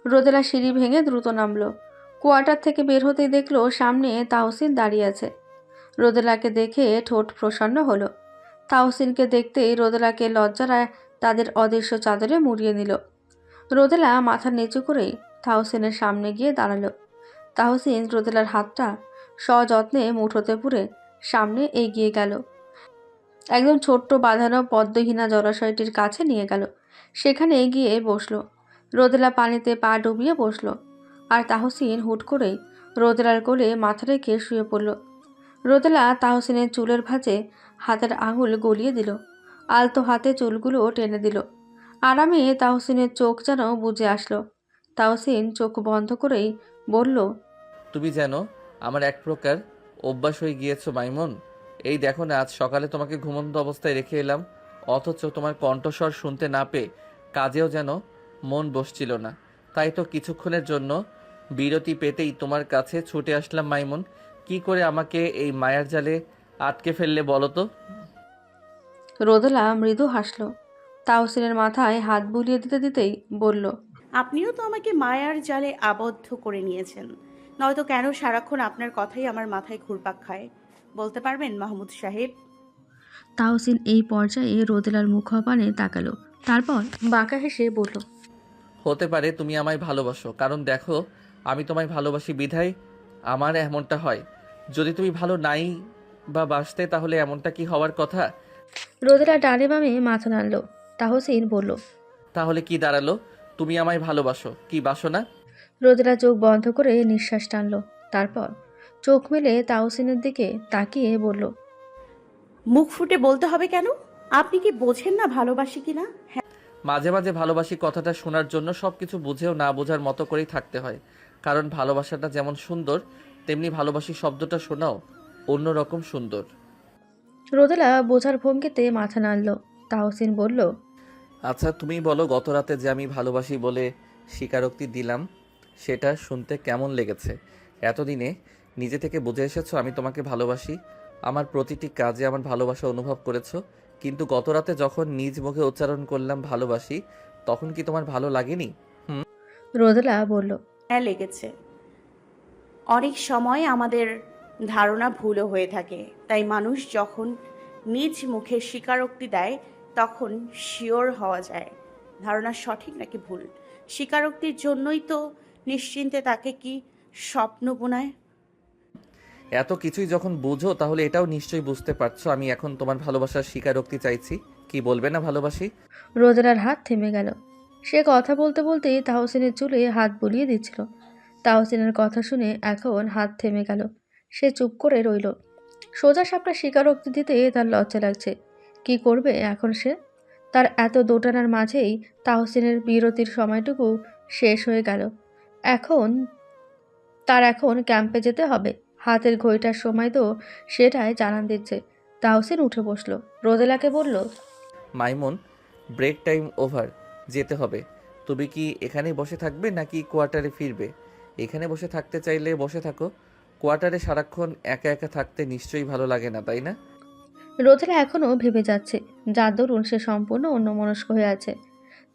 রোদেলা সিঁড়ি ভেঙে দ্রুত নামলো। কোয়ার্টার থেকে বের হতেই দেখলো সামনে তাহসিন দাঁড়িয়ে আছে। রোদেলাকে দেখে ঠোঁট প্রসন্ন হলো। তাহসিনকে দেখতেই রোদেলাকে লজ্জায় তাদের অদৃশ্য চাদরে মুড়িয়ে নিল। রোদেলা মাথা নিচু করেই তাহসিনের সামনে গিয়ে দাঁড়ালো। তাহসিন রোদেলার হাতটা সযত্নে মুঠোতে পুরে সামনে এগিয়ে গেল। একদম ছোট্ট বাঁধানো পদ্মহীনা জলাশয়টির কাছে নিয়ে গেল। সেখানে এগিয়ে বসলো। রোদেলা পানিতে পা ডুবিয়ে বসলো, আর তাহসিন হুট করেই রোদেলার কোলে মাথা রেখে শুয়ে পড়ল। রোদেলা তাহসিনের চুলের ভাঁজে হাতের আঙুল গলিয়ে দিল, আলতো হাতে চুলগুলো টেনে দিল। আরামে তাহসিনের চোখ যেন বুজে আসলো। তাহসিন চোখ বন্ধ করেই বলল, তুমি যেন আমার এক প্রকার অভ্যাস হয়ে গিয়েছো মাইমুন। এই দেখো না, আজ সকালে তোমাকে ঘুমন্ত অবস্থায় রেখে এলাম, অথচ তোমার কণ্ঠস্বর শুনতে না পেয়ে কাজেও যেন মন বসছিল না। তাই তো কিছুক্ষণের জন্য বিরতি পেতেই তোমার কাছে ছুটে আসলাম মাইমুন। কি করে আমাকে এই মায়ার জালে আটকে ফেললে বলো তো? রোদেলা মৃদু হাসল। তাহসিনের মাথায় হাত বুলিয়ে দিতে দিতেই বলল, আপনিও তো আমাকে মায়ার জালে আবদ্ধ করে নিয়েছেন, নয়তো কেন সারাক্ষণ আপনার কথাই আমার মাথায় ঘুরপাক খায়? বলতে পারবেন মাহমুদ সাহেব? তাহসিন এই পর্যায়ে রোদেলার মুখপানে তাকালো। তারপর বাঁকা হেসে বলল, হতে পারে তুমি আমায় ভালোবাসো, কারণ দেখো আমি তোমায় ভালোবাসি বিধায় আমার এমনটা হয়। যদি তুমি ভালো নাই বা বাসতে তাহলে এমনটা কি হওয়ার কথা? রোদেলা ডানে বামে মাথা নাড়ল। তাহসিন বলল, তাহলে কি দাঁড়ালো? তুমি আমায় ভালোবাসো কি বাসো না? রোদেলা চোখ বন্ধ করে নিঃশ্বাস টানল। তারপর চোখ মেলে তাহসিনের দিকে তাকিয়ে বলল, মুখ ফুটে বলতে হবে কেন? আপনি কি বোঝেন না ভালোবাসি কিনা? মাঝে মাঝে ভালোবাসি কথাটা শোনার জন্য সবকিছু বুঝেও না বোঝার মতো করেই থাকতে হয়। কারণ ভালোবাসাটা যেমন সুন্দর, তেমনি ভালোবাসি শব্দটা শোনাও অন্যরকম সুন্দর। রোদেলা বোঝার ভঙ্গিতে মাথা নাড়ল। তাহসিন বলল, আচ্ছা তুমি বলো, গত রাতে যে আমি ভালোবাসি বলে স্বীকারোক্তি দিলাম, সেটা শুনতে কেমন লেগেছে? এতদিনে নিজে থেকে বুঝে এসেছো আমি তোমাকে ভালোবাসি, আমার প্রতিটি কাজে আমার ভালোবাসা অনুভব করেছো, কিন্তু গত রাতে যখন নিজ মুখে উচ্চারণ করলাম ভালোবাসি, তখন কি তোমার ভালো লাগেনি? রোদেলা বলল, হ্যাঁ, লেগেছে। অনেক সময় আমাদের ধারণা ভুলও হয়ে থাকে, তাই মানুষ যখন নিজ মুখে স্বীকারোক্তি দেয় তখন শিওর হওয়া যায় ধারণা সঠিক নাকি ভুল। স্বীকারোক্তির জন্যই তো নিশ্চিন্তে তাকে কি স্বপ্ন বোনায়। এত কিছুই যখন বুঝো তাহলে এটাও নিশ্চয়ই বুঝতে পারছো আমি এখন তোমার ভালোবাসার স্বীকারোক্তি চাইছি। কি বলবে না ভালোবাসি? রোদেলার হাত থেমে গেল। সে কথা বলতে বলতেই তাহসিনের চুলে হাত বুলিয়ে দিচ্ছিল। তাহসিনের কথা শুনে এখন হাত থেমে গেল। সে চুপ করে রইল। সোজা সাপটা স্বীকারোক্তি দিতে তার লজ্জা লাগছে। কি করবে এখন সে? তার এত দোটানার মাঝেই তাহসিনের বিরতির সময়টুকু শেষ হয়ে গেল। এখন এখন ক্যাম্পে যেতে হবে। হাতের ঘড়িটার সময় তো সেটাই জানান দিচ্ছে। তাহসিন উঠে বসলো। রোদেলাকে বলল, মাইমুন, ব্রেক টাইম ওভার, যেতে হবে। তুমি কি এখানেই বসে থাকবে নাকি কোয়ার্টারে ফিরবে? এখানে বসে থাকতে চাইলে বসে থাকো, কোয়ার্টারে সারাক্ষণ একা একা থাকতে নিশ্চয়ই ভালো লাগে না, তাই না? রোদেলা এখনও ভেবে যাচ্ছে, যার দরুন সে সম্পূর্ণ অন্যমনস্ক হয়ে আছে।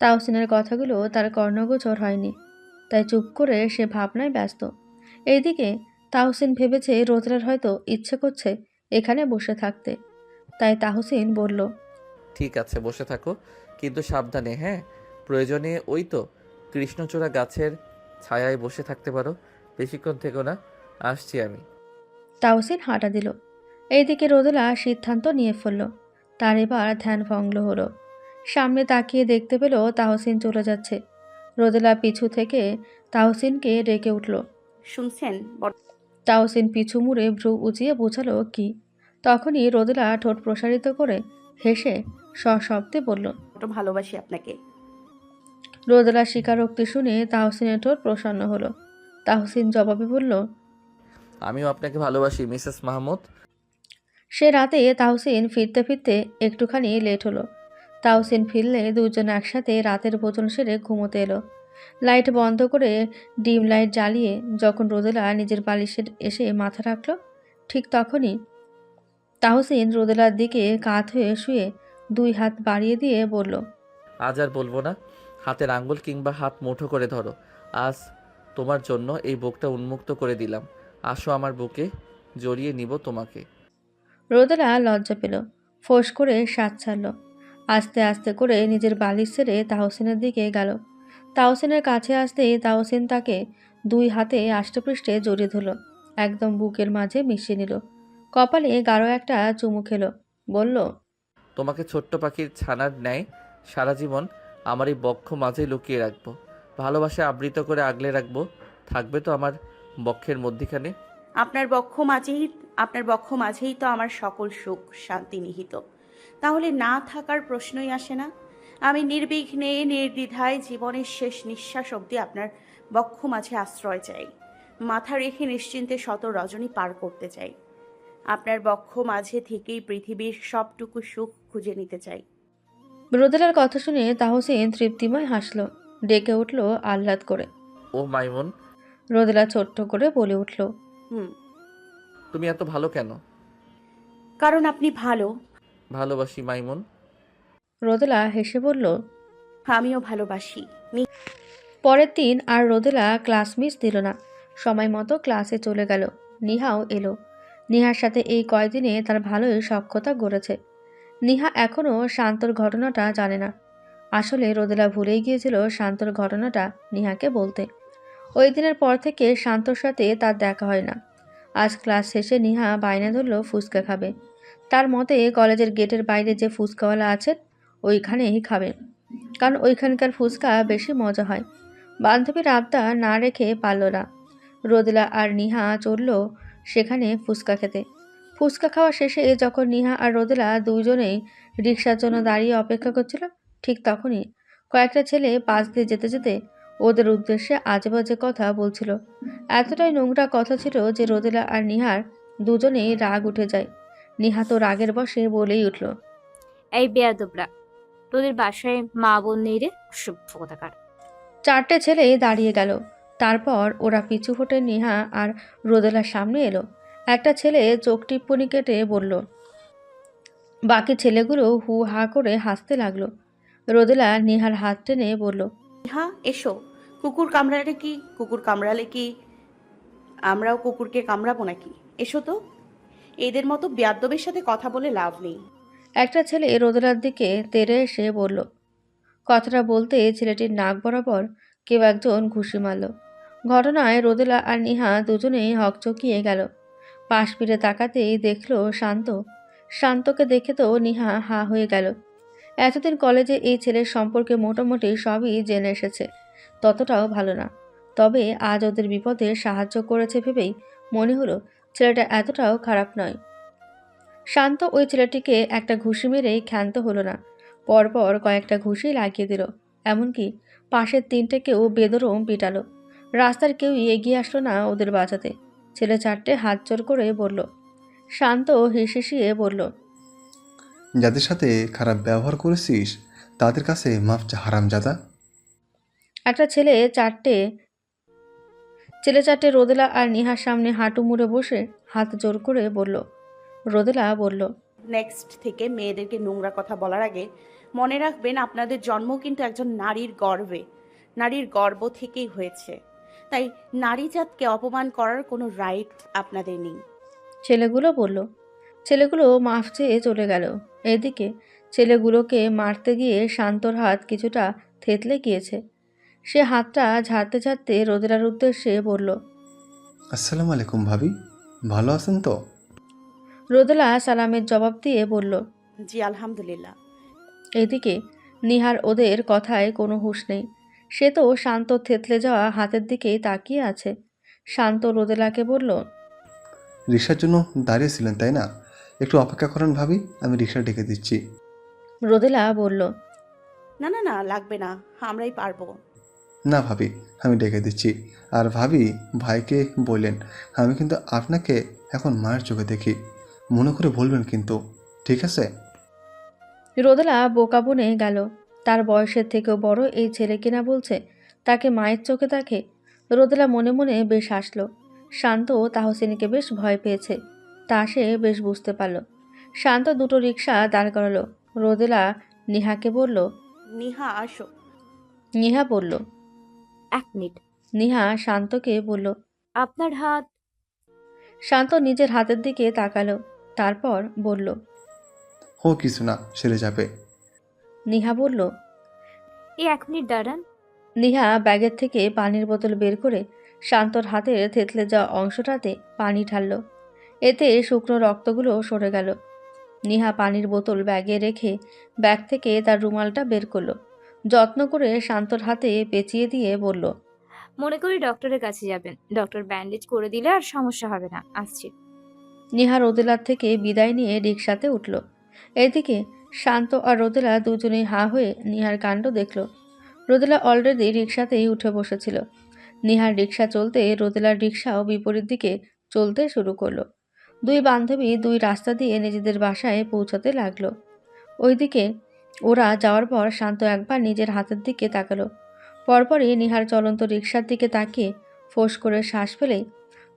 তাহসিনের কথাগুলো তার কর্ণগোচর হয়নি, তাই চুপ করে সে ভাবনায় ব্যস্ত। এইদিকে তাহসিন ভেবেছে রোদেলার হয়তো ইচ্ছে করছে এখানে বসে থাকতে, তাই তাহসিন বলল, ঠিক আছে বসে থাকো, কিন্তু সাবধানে হ্যাঁ। প্রয়োজনে ওই তো কৃষ্ণচূড়া গাছের ছায়ায় বসে থাকতে পারো, বেশিক্ষণ থেকো না, আসছি আমি। তাহসিন হাঁটা দিল। এইদিকে রোদেলা সিদ্ধান্ত নিয়ে ফেলল। তার এবার ধ্যান ভঙ্গ হলো। সামনে তাকিয়ে দেখতে পেল তাহসিন চলে যাচ্ছে। রোদেলা পিছু থেকে তাহসিনকে ডেকে উঠল। শুনছেন? তাহসিন পিছু মুড়ে ভ্রু উঁচিয়ে বোঝালো কি। তখনই রোদেলা ঠোঁট প্রসারিত করে হেসে সশব্দে বলল, বড্ড ভালোবাসি আপনাকে। রোদেলার স্বীকারোক্তি শুনে তাহসিনের ঠোঁট প্রসন্ন হলো। তাহসিন জবাবে বলল, আমিও আপনাকে ভালোবাসি মিসেস মাহমুদ। সে রাতে তাহসিন ফিরতে ফিরতে একটুখানি লেট হলো। তাহসিন ফিরলে দুজন একসাথে রাতের ভোজন সেরে ঘুমোতে এলো। লাইট বন্ধ করে ডিম লাইট জ্বালিয়ে যখন রোদেলা নিজের বালিশে এসে মাথা রাখল, ঠিক তখনই তাহসিন রোদেলার দিকে কাত হয়ে শুয়ে দুই হাত বাড়িয়ে দিয়ে বলল, আজ আর বলবো না, হাতের আঙ্গুল কিংবা হাত মুঠো করে ধরো। আজ তোমার জন্য এই বুকটা উন্মুক্ত করে দিলাম। আসো আমার বুকে, জড়িয়ে নিব তোমাকে। রোদেলা লজ্জা পেল, ফোঁস করে শ্বাস ছাড়ল। আস্তে আস্তে করে নিজের বালিশ ছেড়ে তাহসিনের দিকে গেল। তাহসিনের কাছে আসতেই তাহসিন তাকে দুই হাতে আষ্টেপৃষ্ঠে জড়িয়ে ধরল, একদম বুকের মাঝে মিশিয়ে নিল। কপালে গাঢ় একটা চুমু খেলো, বলল, তোমাকে ছোট্ট পাখির ছানার ন্যায় সারা জীবন আমার এই বক্ষ মাঝে লুকিয়ে রাখবো, ভালোবাসায় আবৃত করে আগলে রাখবো। থাকবে তো আমার বক্ষের মধ্যিখানে। আপনার বক্ষ মাঝেই তো আমার সকল সুখ শান্তি নিহিত। তাহলে না থাকার প্রশ্নই আসে না। আমি নির্বিঘ্নে নির্দ্বিধায় জীবনের শেষ নিঃশ্বাস অবধি আপনার বক্ষ মাঝে আশ্রয় চাই। মাথা রেখে নিশ্চিন্তে শত রজনী পার করতে চাই। আপনার বক্ষ মাঝে থেকেই পৃথিবীর সবটুকু সুখ খুঁজে নিতে চাই। রোদেলার কথা শুনে তাহসিন তৃপ্তিময় হাসল, ডেকে উঠল আহ্লাদ করে। ও মাইমুন, রোদেলা ছোট্ট করে বলে উঠল, হুম, তুমি এত ভালো কেন? কারণ আপনি ভালো। ভালোবাসি মাইমুন। রোদেলা হেসে বলল। আমিও ভালোবাসি। পরের দিন আর রোদেলা ক্লাস মিস দিল না, সময় মতো ক্লাসে চলে গেল। নিহাও এলো। নিহার সাথে এই কয়দিনে তার ভালোই সখ্যতা গড়েছে। নিহা এখনও শান্তর ঘটনাটা জানে না। আসলে রোদেলা ভুলেই গিয়েছিল শান্তর ঘটনাটা নিহাকে বলতে। ওই দিনের পর থেকে শান্তর সাথে তার দেখা হয় না। আজ ক্লাস শেষে নিহা বায়না ধরল ফুচকা খাবে। তার মতে কলেজের গেটের বাইরে যে ফুচকাওয়ালা আছে ওইখানেই খাবে, কারণ ওইখানকার ফুচকা বেশি মজা হয়। বান্ধবীর আবদার না রেখে পারল না। রোদেলা আর নিহা চলল সেখানে ফুচকা খেতে। ফুচকা খাওয়া শেষে যখন নিহা আর রোদেলা দুইজনেই রিকশার জন্য দাঁড়িয়ে অপেক্ষা করছিল, ঠিক তখনই কয়েকটা ছেলে পাশ দিয়ে যেতে যেতে ওদের উদ্দেশ্যে আজে বাজে কথা বলছিল। এতটাই নোংরা কথা ছিল যে রোদেলা আর নিহার দুজনেই রাগ উঠে যায়। নিহা তো রাগের বশে বলেই উঠল, এই বেয়াদবরা, তোদের বাসায় মা বোন নেই রে, সভ্য কোথাকার। চারটে ছেলে দাঁড়িয়ে গেল। তারপর ওরা পিছু হটে নিহা আর রোদেলার সামনে এলো। একটা ছেলে চোখ টিপ্পনি কেটে বলল। বাকি ছেলেগুলো হু হা করে হাসতে লাগলো। রোদেলা নিহার হাত টেনে বলল, হ্যাঁ, এসো। কুকুর কামড়ালে কি আমরাও কুকুরকে কামড়াবো নাকি? এসো তো। এদের মতো বেয়াদ্দবের সাথে কথা বলে লাভ নেই। একটা ছেলে রোদেলার দিকে তেড়ে এসে বলল। কথাটা বলতে ছেলেটির নাক বরাবর কেউ একজন ঘুষি মারল। ঘটনায় রোদেলা আর নিহা দুজনেই হকচকিয়ে গেল। পাশ ফিরে তাকাতেই দেখল শান্ত। শান্তকে দেখে তো নিহা হা হয়ে গেল। এতদিন কলেজে এই ছেলের সম্পর্কে মোটামুটি সবই জেনে এসেছে, ততটাও ভালো না। তবে আজ ওদের বিপদে সাহায্য করেছে ভেবেই মনে হলো ছেলেটা এতটাও খারাপ নয়। শান্ত ওই ছেলেটিকে একটা ঘুষি মেরেই ক্ষান্ত হলো না, পরপর কয়েকটা ঘুষি লাগিয়ে দিল। এমনকি পাশের তিনটেকেও বেদরম পিটালো। রাস্তার কেউই এগিয়ে আসলো না ওদের বাঁচাতে। ছেলে চারটে হাত জোর করে বলল। শান্ত হিসিয়ে বলল, যাদের সাথে খারাপ ব্যবহার করেছিস তাদের কাছে মাফ চা হারামজাদা। একটা ছেলে চারটে রোদেলা আর নিহার সামনে হাঁটু মুড়ে বসে হাত জোর করে বলল। রোদেলা বলল, নেক্সট থেকে মেয়েদেরকে নোংরা কথা বলার আগে মনে রাখবেন আপনাদের জন্ম কিন্তু একজন নারীর গর্ভ থেকেই হয়েছে। তাই নারী জাতকে অপমান করার কোনো রাইট আপনাদের নেই। ছেলেগুলো বলল। ছেলেগুলো মাফ চেয়ে চলে গেল। এদিকে ছেলেগুলোকে মারতে গিয়ে শান্তর হাত কিছুটা থেতলে গিয়েছে। সে হাতটা ঝাড়তে ঝাড়তে রোদেলার উদ্দেশ্যে বলল। আসসালামু আলাইকুম ভাবি, ভালো আছেন তো? রোদেলা সালামের জবাব দিয়ে বলল, জি আলহামদুলিল্লাহ। এদিকে নিহার ওদের কথায় কোনো হুঁশ নেই। সে তো শান্ত থেতলে যাওয়া হাতের দিকেই তাকিয়ে আছে। শান্ত রোদেলাকে বলল, রিক্সার জন্য দাঁড়িয়েছিলেন তাই না? একটু অপেক্ষা করেন ভাবি, আমি রিক্সা ডেকে দিচ্ছি। রোদেলা বলল, না না না, লাগবে না, আমরাই পারবো। না ভাবি, আমি ডেকে দিচ্ছি। আর ভাবি, ভাইকে বললেন আমি কিন্তু আপনাকে এখন মায়ের চোখে দেখি, মনে করে বলবেন কিন্তু, ঠিক আছে? রোদেলা বোকা বনে গেল। তার বয়সের থেকেও বড় এই ছেলে কিনা বলছে তাকে মায়ের চোখে দেখে। রোদেলা মনে মনে বেশ হাসল। শান্ত তাহসিনকে বেশ ভয় পেয়েছে, তা সে বেশ বুঝতে পারল। শান্ত দুটো রিক্সা দাঁড় করালো। রোদেলা নিহাকে বলল, নিহা আসো। নিহা বলল। 1 মিনিট। নিহা শান্তকে বলল। আপনার হাত। শান্ত নিজের হাতের দিকে তাকালো, তারপর বলল। ও কিছু না, সেরে যাবে। নিহা বলল। এই 1 মিনিট দাঁড়ান। নিহা ব্যাগের থেকে পানির বোতল বের করে শান্তর হাতের থেতলে যাওয়া অংশটাতে পানি ঢালল। এতে শুকনো রক্তগুলো সরে গেল। নিহা পানির বোতল ব্যাগে রেখে ব্যাগ থেকে তার রুমালটা বের করলো। যত্ন করে শান্তর হাতে পেঁচিয়ে দিয়ে বলল। মনে করি ডক্টরের কাছে যাবেন। ডক্টর ব্যান্ডেজ করে দিলে আর সমস্যা হবে না। আসছি। নিহা রোদেলার থেকে বিদায় নিয়ে রিকশাতে উঠল। এদিকে শান্ত আর রোদেলা দুজনেই হাঁ হয়ে নিহার কাণ্ড দেখল। রোদেলা অলরেডি রিকশাতেই উঠে বসেছিল। নিহার রিকশা চলতে রোদেলার রিকশাও বিপরীত দিকে চলতে শুরু করলো। দুই বান্ধবী দুই রাস্তা দিয়ে নিজেদের বাসায় পৌঁছাতে লাগলো। ওইদিকে ওরা যাওয়ার পর শান্ত একবার নিজের হাতের দিকে তাকালো। পরপরই নিহার চলন্ত রিকশার দিকে তাকিয়ে ফোঁস করে শ্বাস ফেলে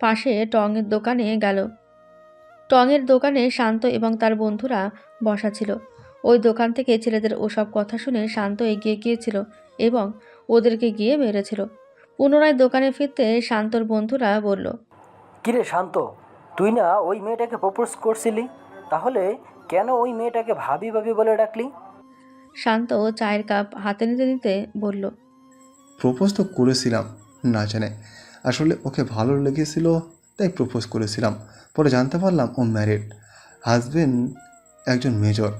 পাশে টঙের দোকানে গেল। টঙের দোকানে শান্ত এবং তার বন্ধুরা বসা ছিল। ওই দোকান থেকে ছেলেদের ওসব কথা শুনে শান্ত এগিয়ে গিয়েছিল এবং ওদেরকে গিয়ে মেরেছিল। পুনরায় দোকানে ফিরতে শান্তর বন্ধুরা বলল। কিরে শান্ত, তুই না ওই মেয়েটাকে প্রপোজ করছিলি, তাহলে কেন ওই মেয়েটাকে ভাবি ভাবি বলে ডাকলি? শান্ত চায়ের কাপ হাতে নিতে নিতে বলল। প্রপোজ তো করেছিলাম না জানে, আসলে ওকে ভালো লেগেছিল তাই প্রপোজ করেছিলাম। পরে জানতে পারলাম ও ম্যারিড, হাজবেন্ড একজন মেজর,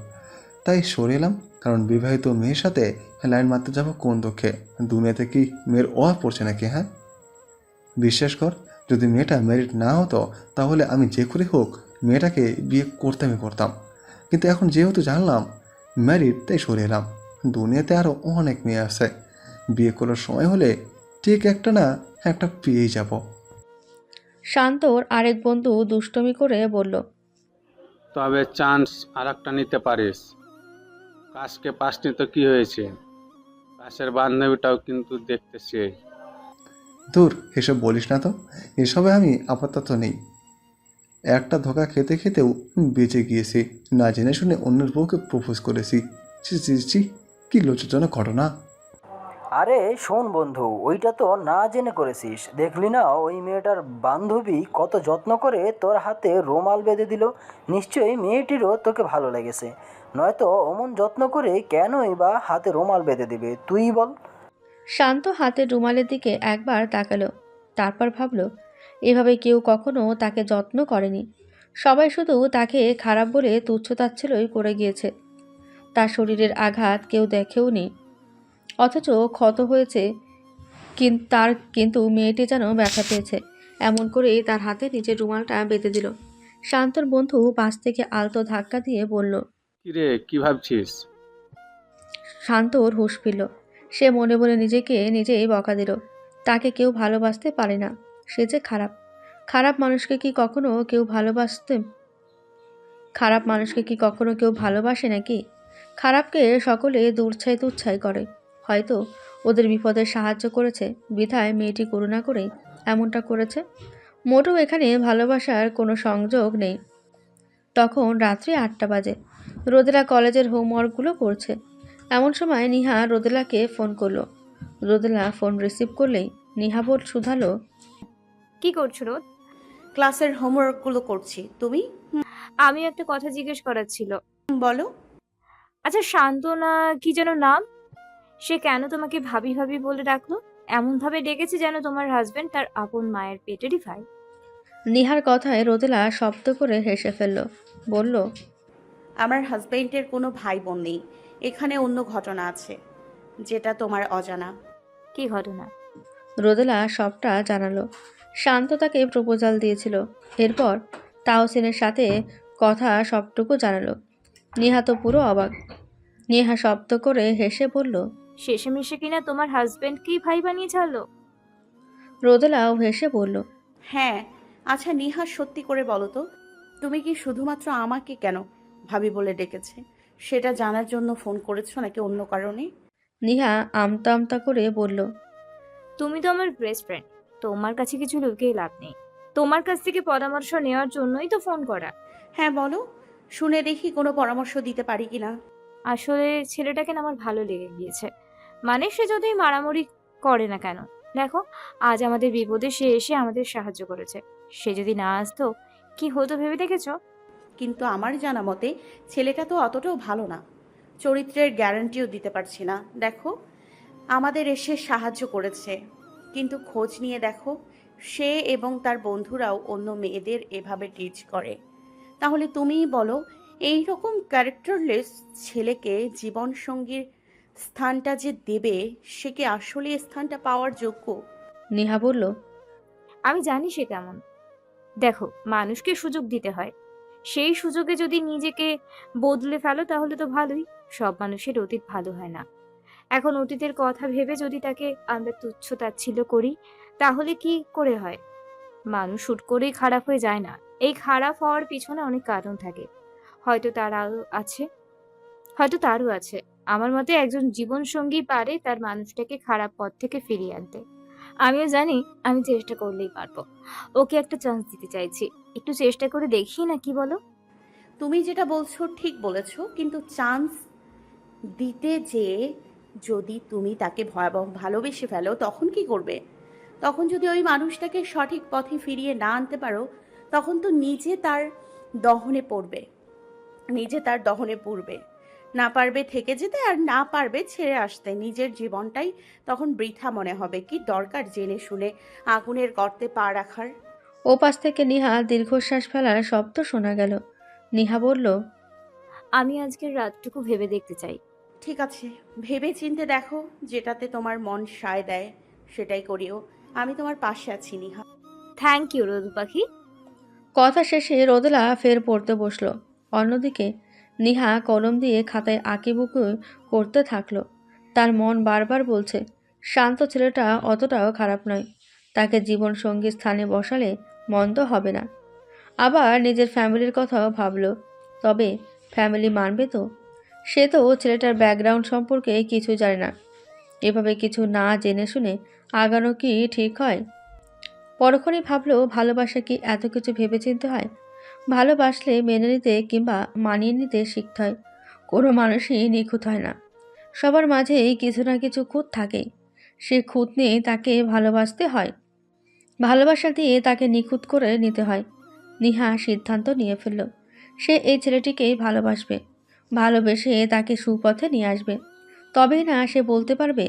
তাই সরে এলাম। কারণ বিবাহিত মেয়ের সাথে লাইন মারতে যাবো কোন দুঃখে? দুনিয়াতে কি মেয়ের অভাব পড়ছে নাকি? হ্যাঁ, বিশ্বাস কর, যদি মেয়েটা ম্যারিড না হতো তাহলে আমি যে করে হোক মেয়েটাকে বিয়ে করতাম। কিন্তু এখন যেহেতু জানলাম ম্যারিড, তাই সরে এলাম। দুনিয়াতে আরও অনেক মেয়ে আছে, বিয়ে করার সময় হলে ঠিক একটা না একটা পেয়েই যাব। শান্তর আরেক বন্ধু দুষ্টমি করে বলল। তবে চান্স আর একটা নিতে পারিস। কাজকে পাসনি তো কি হয়েছে, কাছের বান্ধবীটাও কিন্তু দেখতেছি। দূর, এসব বলিস না তো, এসবে আমি আপাতত নেই। একটা ধোকা খেতে খেতেও বেঁচে গিয়েছি, না জেনে শুনে অন্যের বউকে প্রপোজ করেছি। ছি ছি ছি, কি লজ্জাজনক ঘটনা। আরে শোন বন্ধু, ওইটা তো না জেনে করেছিস। দেখলি না ওই মেয়েটার বান্ধবী কত যত্ন করে তোর হাতে রুমাল বেঁধে দিল? নিশ্চয়ই মেয়েটিরও তোকে ভালো লেগেছে, নয়তো অমন যত্ন করে কেনই বা হাতে রুমাল বেঁধে দিবে তুই বল? শান্ত হাতের রুমালের দিকে একবার তাকালো, তারপর ভাবল এভাবে কেউ কখনো তাকে যত্ন করেনি। সবাই শুধু তাকে খারাপ বলে তুচ্ছ-তাচ্ছিল্যই করে গিয়েছে। তার শরীরের আঘাত কেউ দেখেও নি, অথচ ক্ষত হয়েছে কিন্তু মেয়েটি যেন ব্যথা পেয়েছে। এমন করেই তার হাতে নিজের রুমালটা বেঁধে দিল। শান্তর বন্ধু পাশ থেকে আলতো ধাক্কা দিয়ে বলল। কিরে, কি ভাবছিস? শান্তর হুঁশ ফিরল। সে মনে মনে নিজেকে নিজেই বকা দিল। তাকে কেউ ভালোবাসতে পারে না, সে যে খারাপ। খারাপ মানুষকে কি কখনো কেউ ভালোবাসে নাকি? খারাপকে সকলে দূরছাই তুচ্ছাই করে। হয়তো ওদের বিপদে সাহায্য করেছে বিধায় মেয়েটি করুণা করেই এমনটা করেছে। মোটেও এখানে ভালোবাসার কোনো সংযোগ নেই। তখন রাত্রি 8টা বাজে। রোদেলা কলেজের হোমওয়ার্কগুলো করছে। এমন সময় নিহা রোদেলাকে ফোন করলো। রোদেলা ফোন রিসিভ করলেই নিহা শুধালো। কি করছো রোদ? ক্লাসের হোমওয়ার্কগুলো করছি। তুমি? আমি একটা কথা জিজ্ঞেস করার ছিল। বলো। আচ্ছা, শান্তনা কি যেন নাম, সে কেন তোমাকে ভাবি ভাবি বলে ডাকলো? এমন ভাবে ডেকেছে যেন তোমার হাজবেন্ড তার আপন মায়ের পেটেরই ভাই। নিহার কথায় রোদেলা শব্দ করে হেসে ফেলল, বলল। আমার হাজবেন্ডের কোনো ভাই বোন নেই। এখানে অন্য ঘটনা আছে যেটা তোমার অজানা। কি ঘটনা? রোদেলা সবটা জানালো। শান্ত তাকে প্রপোজাল দিয়েছিল, এরপর তাহসিনের সাথে কথা সবটুকু জানালো। নিহা তো পুরো অবাক। নিহা শব্দ করে হেসে বলল। শেষেমেশে কিনা তোমার হাজবেন্ডকেই ভাই বানিয়ে ছাড়লো? রোদেলাও হেসে বলল। হ্যাঁ। আচ্ছা নিহা, সত্যি করে বলো তো, তুমি কি শুধুমাত্র আমাকে কেন ভাবি বলে ডেকেছে সেটা জানার জন্য ফোন করেছো নাকি অন্য কারণে? নিহা আমতা আমতা করে বলল। তুমি তো আমার বেস্ট ফ্রেন্ড, তোমার কাছে কিছু লুকিয়ে লাভ নেই। তোমার কাছ থেকে পরামর্শ নেওয়ার জন্যই তো ফোন করা। হ্যাঁ বলো, শুনে দেখি কোনো পরামর্শ দিতে পারি কিনা। আসলে ছেলেটাকে না আমার ভালো লেগে গিয়েছে। মানে সে যতই মারামারি করে না কেন, দেখো আজ আমাদের বিপদে সে এসে আমাদের সাহায্য করেছে। সে যদি না আসতো কি হতো ভেবে দেখেছো? কিন্তু আমার জানা মতে ছেলেটা তো অতটাও ভালো না, চরিত্রের গ্যারান্টিও দিতে পারছি না। দেখো, আমাদের এসে সাহায্য করেছে, কিন্তু খোঁজ নিয়ে দেখো সে এবং তার বন্ধুরাও অন্য মেয়েদের এভাবে ট্রিট করে। তাহলে তুমিই বলো, এই রকম ক্যারেক্টারলেস ছেলেকে জীবনসঙ্গীর স্থানটা যে দেবে, সে কি আসলে এই স্থানটা পাওয়ার যোগ্য? নেহা বলল, আমি জানি সে কেমন। দেখো, মানুষকে সুযোগ দিতে হয়, সেই সুযোগে যদি নিজেকে বদলে ফেলো তাহলে তো ভালোই। সব মানুষের অতীত ভালো হয় না। এখন অতীতের কথা ভেবে যদি তাকে আমরা তুচ্ছ তাচ্ছিল্য করি তাহলে কি করে হয়? মানুষ হুট করেই খারাপ হয়ে যায় না। এই খারাপ হওয়ার পিছনে অনেক কারণ থাকে। হয়তো তারও আছে। আমার মতে একজন জীবনসঙ্গী পারে তার মানুষটাকে খারাপ পথ থেকে ফিরিয়ে আনতে। আমিও জানি আমি চেষ্টা করলেই পারবো। ওকে একটা চান্স দিতে চাইছি। একটু চেষ্টা করে দেখি না, কি বলো? তুমি যেটা বলছো ঠিক বলেছো, কিন্তু চান্স দিতে যেয়ে যদি তুমি তাকে ভয়াবহ ভালোবেসে ফেলো, তখন কি করবে? তখন যদি ওই মানুষটাকে সঠিক পথে ফিরিয়ে না আনতে পারো, তখন তো নিজে তার দহনে পড়বে। না পারবে থেকে যেতে, আর না পারবে ছেড়ে আসতে। নিজের জীবনটাই তখন বৃথা মনে হবে। কি দরকার জেনে শুনে আগুনের গর্তে পা রাখার? ওপাশ থেকে নিহা দীর্ঘশ্বাস ফেলার শব্দ শোনা গেল। নিহা বলল, আমি আজকের রাতটুকু ভেবে দেখতে চাই। ঠিক আছে, ভেবে চিন্তে দেখো, যেটাতে তোমার মন সায় দেয় সেটাই করিও। আমি তোমার পাশে আছি, নিহা। থ্যাংক ইউ রোদ পাখি। কথা শেষে রোদেলা ফের পড়তে বসল। অন্যদিকে নিহা কলম দিয়ে খাতায় আঁকিবুকি করতে থাকলো। তার মন বারবার বলছে শান্ত ছেলেটা অতটাও খারাপ নয়, তাকে জীবন সঙ্গী স্থানে বসালে মন্দ হবে না। আবার নিজের ফ্যামিলির কথাও ভাবলো, তবে ফ্যামিলি মানবে তো? সে তো ছেলেটার ব্যাকগ্রাউন্ড সম্পর্কে কিছু জানে না। এভাবে কিছু না জেনে শুনে আগানো কি ঠিক হয়? পরক্ষণেই ভাবলো, ভালোবাসা কি এত কিছু ভেবেচিন্তে হয়? ভালোবাসলে মেনে নিতে কিংবা মানিয়ে নিতে শিখতে হয়। কোনো মানুষই নিখুঁত হয় না, সবার মাঝেই কিছু না কিছু খুঁত থাকেই। সে খুঁত নিয়ে তাকে ভালোবাসতে হয়, ভালোবাসা দিয়ে তাকে নিখুঁত করে নিতে হয়। নিহা সিদ্ধান্ত নিয়ে ফেলল, সে এই ছেলেটিকেই ভালোবাসবে, ভালোবেসে তাকে সুপথে নিয়ে আসবে। তবেই না সে বলতে পারবে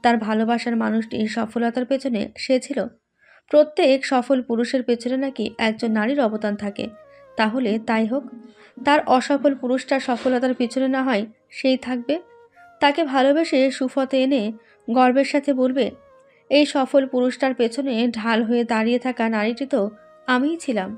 তার ভালোবাসার মানুষটির সফলতার পেছনে সে ছিল। প্রত্যেক সফল পুরুষের পেছনে নাকি একজন নারীর অবদান থাকে। তাহলে তাই হোক, তার অসফল পুরুষটার সফলতার পিছনে না হয় সেই থাকবে। তাকে ভালোবেসে সুফতে এনে গর্বের সাথে বলবে, এই সফল পুরুষটার পেছনে ঢাল হয়ে দাঁড়িয়ে থাকা নারীটি তো আমিই ছিলাম।